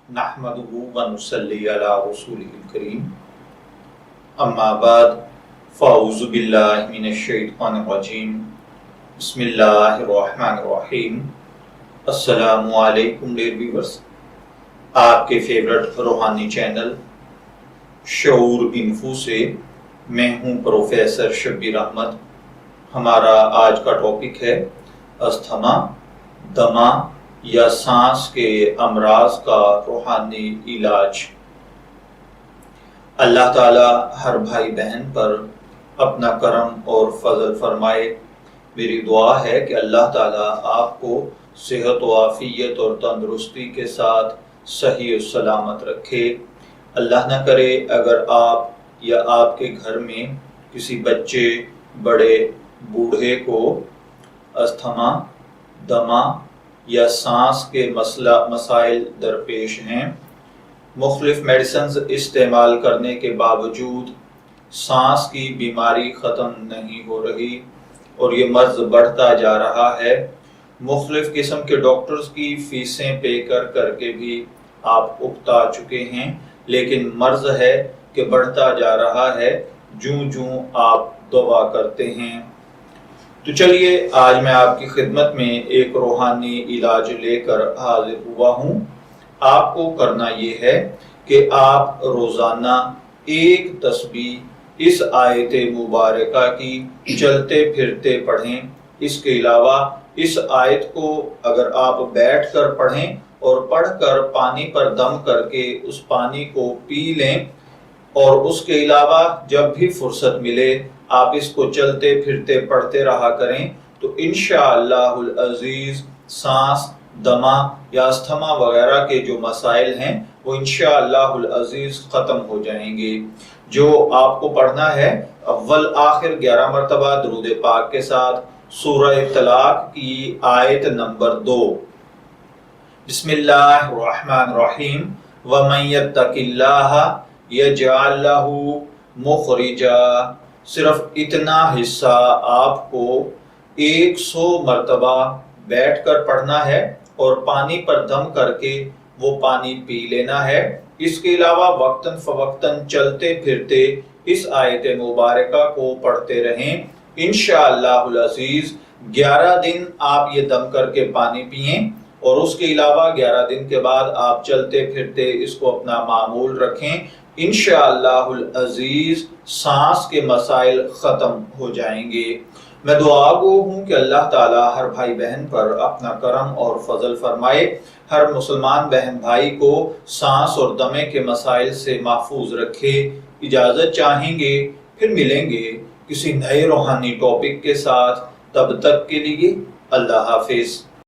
नहमदुहु व नुसल्ली अला रसूलिहिल करीम अम्मा बाद फ़अऊज़ु बिल्लाहि मिनश शैतानिर रजीम बिस्मिल्लाहिर्रहमानिर्रहीम। अस्सलामु अलैकुम डियर व्यूअर्स, आपके फेवरेट रूहानी चैनल शऊर इन्फो से मैं हूं प्रोफेसर शब्बीर अहमद। हमारा आज का टॉपिक है अस्थमा, दमा या सांस के अमराज का रूहानी इलाज। अल्लाह ताला हर भाई बहन पर अपना करम और फजल फरमाए। मेरी दुआ है कि अल्लाह ताला आपको सेहत व आफियत और तंदुरुस्ती के साथ सही और सलामत रखे। अल्लाह न करे अगर आप या आपके घर में किसी बच्चे, बड़े, बूढ़े को अस्थमा, दमा या सांस के मसाइल दरपेश हैं। मुख्तलिफ मेडिसिन इस्तेमाल करने के बावजूद सांस की बीमारी ख़त्म नहीं हो रही और ये मर्ज़ बढ़ता जा रहा है। मुख्तलिफ किस्म के डॉक्टर्स की फीसें पे करके भी आप उकता चुके हैं, लेकिन मर्ज़ है कि बढ़ता जा रहा है जूं जूं आप दवा करते हैं। तो चलिए आज मैं आपकी खिदमत में एक रूहानी इलाज लेकर हाजिर हुआ हूँ। आपको करना ये है कि आप रोज़ाना एक तस्बीह इस आयत मुबारका की चलते फिरते पढ़ें। इसके अलावा इस आयत को अगर आप बैठ कर पढ़ें और पढ़कर पानी पर दम करके उस पानी को पी लें और उसके अलावा जब भी फुर्सत मिले आप इसको चलते फिरते पढ़ते रहा करें, तो इंशाअल्लाहुल अजीज सांस, दमा या अस्थमा वगैरह के जो मसाइल हैं वो इंशाअल्लाहुल अजीज ख़त्म हो जाएंगे। जो आपको पढ़ना है अव्वल आखिर 11 मरतबा दुरूद पाक के साथ सूरह तलाक की आयत नंबर 2। बिस्मिल्लाहिर्रहमानिर्रहीम वमन यत्तकिल्लाह यजअल लहू मुखरिजा। सिर्फ इतना हिस्सा आपको 100 मरतबा बैठकर पढ़ना है और पानी पर दम करके वो पानी पी लेना है। इसके अलावा वक्तन फवक्तन चलते फिरते इस आयत मुबारका को पढ़ते रहें। इंशाअल्लाहुल अजीज 11 दिन आप ये दम करके पानी पिएं और उसके अलावा 11 दिन के बाद आप चलते फिरते इसको अपना मामूल रखें। इंशाअल्लाहुल अजीज सांस के मसाइल ख़त्म हो जाएंगे। मैं दुआगो हूँ कि अल्लाह ताला हर भाई बहन पर अपना करम और फजल फरमाए, हर मुसलमान बहन भाई को सांस और दमे के मसाइल से महफूज रखे। इजाज़त चाहेंगे, फिर मिलेंगे किसी नए रूहानी टॉपिक के साथ। तब तक के लिए अल्लाह हाफिज।